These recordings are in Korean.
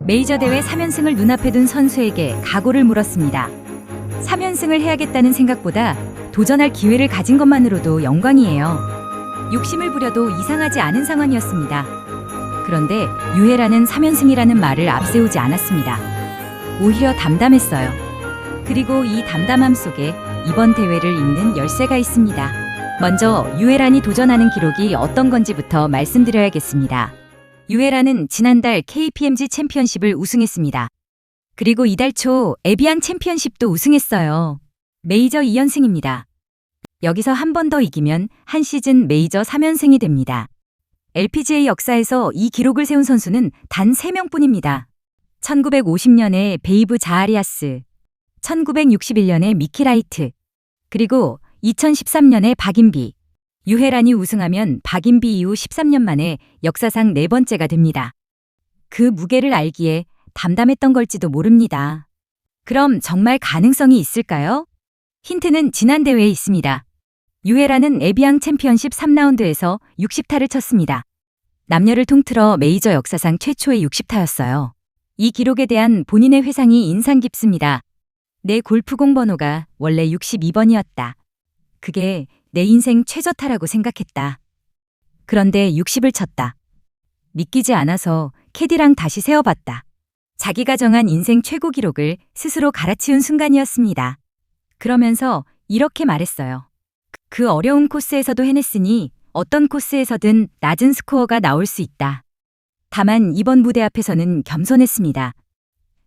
메이저 대회 3연승을 눈앞에 둔 선수에게 각오를 물었습니다. 3연승을 해야겠다는 생각보다 도전할 기회를 가진 것만으로도 영광이에요. 욕심을 부려도 이상하지 않은 상황이었습니다. 그런데 유해라는 3연승이라는 말을 앞세우지 않았습니다. 오히려 담담했어요. 그리고 이 담담함 속에 이번 대회를 잇는 열쇠가 있습니다. 먼저 유해란이 도전하는 기록이 어떤 건지부터 말씀드려야겠습니다. 유해란은 지난달 KPMG 챔피언십을 우승했습니다. 그리고 이달 초 에비안 챔피언십도 우승했어요. 메이저 2연승입니다. 여기서 한 번 더 이기면 한 시즌 메이저 3연승이 됩니다. LPGA 역사에서 이 기록을 세운 선수는 단 3명뿐입니다. 1950년에 베이브 자하리아스, 1961년에 미키 라이트, 그리고 2013년에 박인비. 유해란이 우승하면 박인비 이후 13년 만에 역사상 4번째가 됩니다. 그 무게를 알기에 담담했던 걸지도 모릅니다. 그럼 정말 가능성이 있을까요? 힌트는 지난 대회에 있습니다. 유해란은 에비앙 챔피언십 3라운드에서 60타를 쳤습니다. 남녀를 통틀어 메이저 역사상 최초의 60타였어요. 이 기록에 대한 본인의 회상이 인상 깊습니다. 내 골프공 번호가 원래 62번이었다. 그게 내 인생 최저타라고 생각했다. 그런데 60을 쳤다. 믿기지 않아서 캐디랑 다시 세어봤다. 자기가 정한 인생 최고 기록을 스스로 갈아치운 순간이었습니다. 그러면서 이렇게 말했어요. 그 어려운 코스에서도 해냈으니 어떤 코스에서든 낮은 스코어가 나올 수 있다. 다만 이번 무대 앞에서는 겸손했습니다.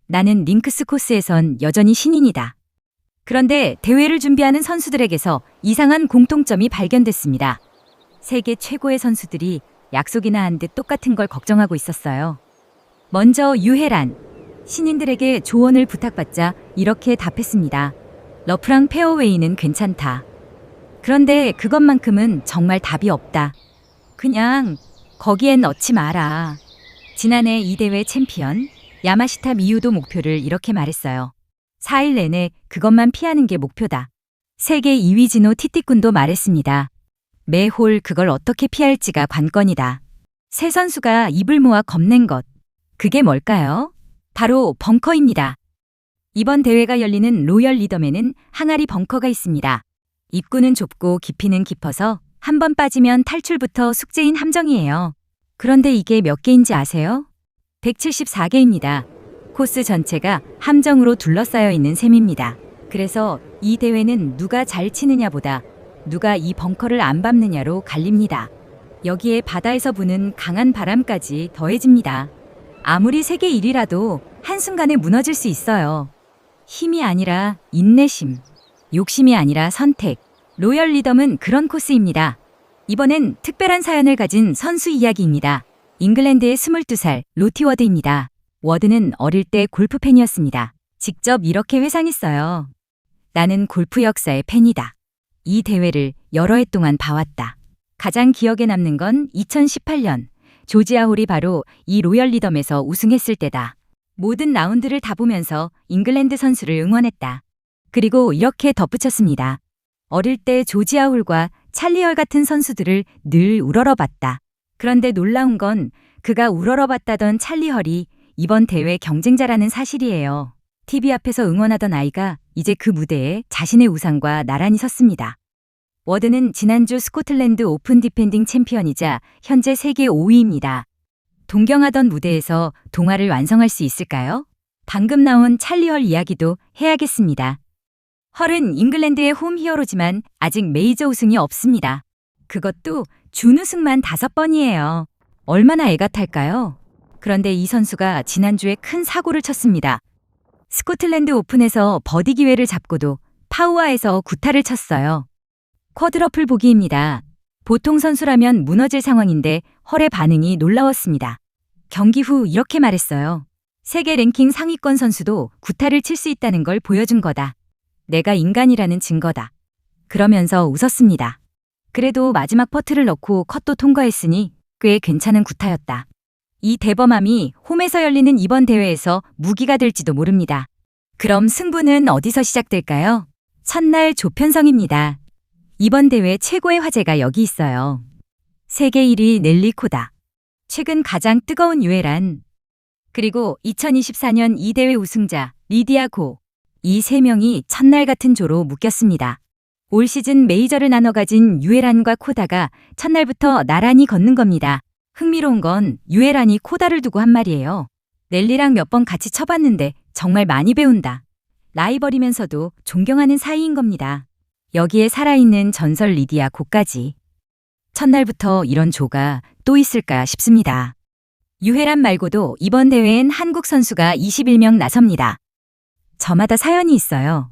나는 링크스 코스에선 여전히 신인이다. 그런데 대회를 준비하는 선수들에게서 이상한 공통점이 발견됐습니다. 세계 최고의 선수들이 약속이나 한 듯 똑같은 걸 걱정하고 있었어요. 먼저 유해란. 신인들에게 조언을 부탁받자 이렇게 답했습니다. 러프랑 페어웨이는 괜찮다. 그런데 그것만큼은 정말 답이 없다. 그냥 거기엔 넣지 마라. 지난해 이 대회 챔피언 야마시타 미유도 목표를 이렇게 말했어요. 4일 내내 그것만 피하는 게 목표다. 세계 2위 진호 티티쿤도 말했습니다. 매 홀 그걸 어떻게 피할지가 관건이다. 세 선수가 입을 모아 겁낸 것. 그게 뭘까요? 바로 벙커입니다. 이번 대회가 열리는 로열 리덤에는 항아리 벙커가 있습니다. 입구는 좁고 깊이는 깊어서 한 번 빠지면 탈출부터 숙제인 함정이에요. 그런데 이게 몇 개인지 아세요? 174개입니다. 코스 전체가 함정으로 둘러싸여 있는 셈입니다. 그래서 이 대회는 누가 잘 치느냐보다 누가 이 벙커를 안 밟느냐로 갈립니다. 여기에 바다에서 부는 강한 바람까지 더해집니다. 아무리 세계 1위라도 한순간에 무너질 수 있어요. 힘이 아니라 인내심, 욕심이 아니라 선택. 로열 리덤은 그런 코스입니다. 이번엔 특별한 사연을 가진 선수 이야기입니다. 잉글랜드의 22살 로티 워드입니다. 워드는 어릴 때 골프 팬이었습니다. 직접 이렇게 회상했어요. 나는 골프 역사의 팬이다. 이 대회를 여러 해 동안 봐왔다. 가장 기억에 남는 건 2018년 조지아 홀이 바로 이 로열 리덤에서 우승했을 때다. 모든 라운드를 다 보면서 잉글랜드 선수를 응원했다. 그리고 이렇게 덧붙였습니다. 어릴 때 조지아 홀과 찰리 헐 같은 선수들을 늘 우러러봤다. 그런데 놀라운 건 그가 우러러봤다던 찰리 헐이 이번 대회 경쟁자라는 사실이에요. TV 앞에서 응원하던 아이가 이제 그 무대에 자신의 우상과 나란히 섰습니다. 워드는 지난주 스코틀랜드 오픈 디펜딩 챔피언이자 현재 세계 5위입니다. 동경하던 무대에서 동화를 완성할 수 있을까요? 방금 나온 찰리 헐 이야기도 해야겠습니다. 헐은 잉글랜드의 홈 히어로지만 아직 메이저 우승이 없습니다. 그것도 준우승만 5번이에요. 얼마나 애가 탈까요? 그런데 이 선수가 지난주에 큰 사고를 쳤습니다. 스코틀랜드 오픈에서 버디 기회를 잡고도 파우아에서 구타를 쳤어요. 쿼드러플 보기입니다. 보통 선수라면 무너질 상황인데 헐의 반응이 놀라웠습니다. 경기 후 이렇게 말했어요. 세계 랭킹 상위권 선수도 구타를 칠 수 있다는 걸 보여준 거다. 내가 인간이라는 증거다. 그러면서 웃었습니다. 그래도 마지막 퍼트를 넣고 컷도 통과했으니 꽤 괜찮은 구타였다. 이 대범함이 홈에서 열리는 이번 대회에서 무기가 될지도 모릅니다. 그럼 승부는 어디서 시작될까요? 첫날 조편성입니다. 이번 대회 최고의 화제가 여기 있어요. 세계 1위 넬리 코다. 최근 가장 뜨거운 유해란. 그리고 2024년 이 대회 우승자 리디아 고. 이 세 명이 첫날 같은 조로 묶였습니다. 올 시즌 메이저를 나눠 가진 유에란과 코다가 첫날부터 나란히 걷는 겁니다. 흥미로운 건 유에란이 코다를 두고 한 말이에요. 넬리랑 몇 번 같이 쳐봤는데 정말 많이 배운다. 라이벌이면서도 존경하는 사이인 겁니다. 여기에 살아있는 전설 리디아 고까지. 첫날부터 이런 조가 또 있을까 싶습니다. 유해란 말고도 이번 대회엔 한국 선수가 21명 나섭니다. 저마다 사연이 있어요.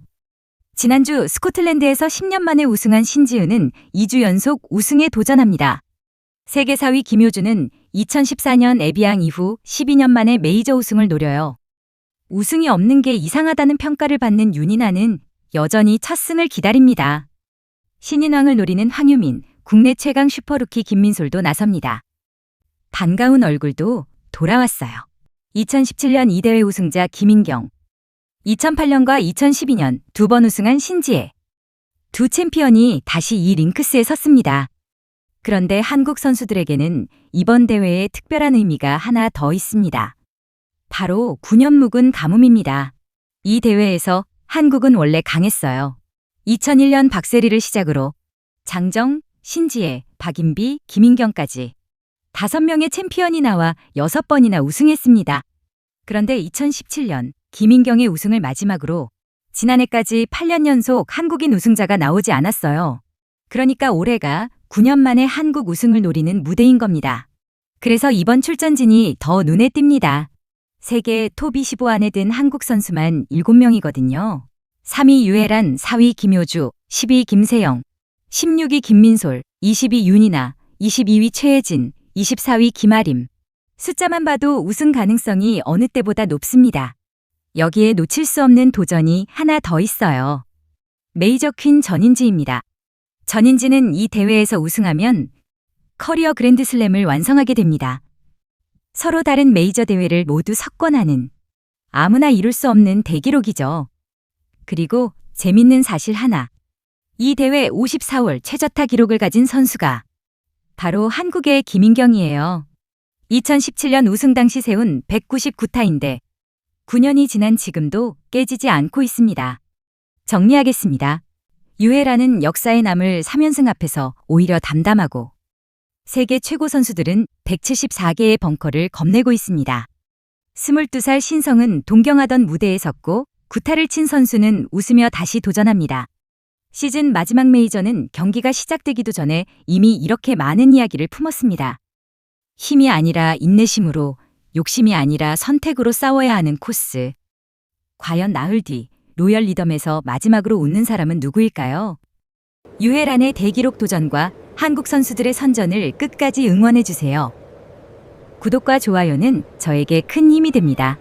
지난주 스코틀랜드에서 10년 만에 우승한 신지은은 2주 연속 우승에 도전합니다. 세계 4위 김효주는 2014년 에비앙 이후 12년 만에 메이저 우승을 노려요. 우승이 없는 게 이상하다는 평가를 받는 윤이나는 여전히 첫 승을 기다립니다. 신인왕을 노리는 황유민, 국내 최강 슈퍼루키 김민솔도 나섭니다. 반가운 얼굴도 돌아왔어요. 2017년 이 대회 우승자 김인경, 2008년과 2012년 두 번 우승한 신지혜. 두 챔피언이 다시 이 링크스에 섰습니다. 그런데 한국 선수들에게는 이번 대회에 특별한 의미가 하나 더 있습니다. 바로 9년 묵은 가뭄입니다. 이 대회에서 한국은 원래 강했어요. 2001년 박세리를 시작으로 장정, 신지혜, 박인비, 김인경까지 5명의 챔피언이 나와 6번이나 우승했습니다. 그런데 2017년 김인경의 우승을 마지막으로 지난해까지 8년 연속 한국인 우승자가 나오지 않았어요. 그러니까 올해가 9년 만에 한국 우승을 노리는 무대인 겁니다. 그래서 이번 출전진이 더 눈에 띕니다. 세계 톱 25 안에 든 한국 선수만 7명이거든요. 3위 유해란, 4위 김효주, 10위 김세영, 16위 김민솔, 20위 윤이나, 22위 최혜진, 24위 김아림. 숫자만 봐도 우승 가능성이 어느 때보다 높습니다. 여기에 놓칠 수 없는 도전이 하나 더 있어요. 메이저 퀸 전인지입니다. 전인지는 이 대회에서 우승하면 커리어 그랜드슬램을 완성하게 됩니다. 서로 다른 메이저 대회를 모두 석권하는 아무나 이룰 수 없는 대기록이죠. 그리고 재밌는 사실 하나. 이 대회 54월 최저타 기록을 가진 선수가 바로 한국의 김인경이에요. 2017년 우승 당시 세운 199타인데 9년이 지난 지금도 깨지지 않고 있습니다. 정리하겠습니다. 유해라는 역사에 남을 3연승 앞에서 오히려 담담하고 세계 최고 선수들은 174개의 벙커를 겁내고 있습니다. 22살 신성은 동경하던 무대에 섰고 구타를 친 선수는 웃으며 다시 도전합니다. 시즌 마지막 메이저는 경기가 시작되기도 전에 이미 이렇게 많은 이야기를 품었습니다. 힘이 아니라 인내심으로, 욕심이 아니라 선택으로 싸워야 하는 코스. 과연 나흘 뒤 로열 리덤에서 마지막으로 웃는 사람은 누구일까요? 유해란의 대기록 도전과 한국 선수들의 선전을 끝까지 응원해주세요. 구독과 좋아요는 저에게 큰 힘이 됩니다.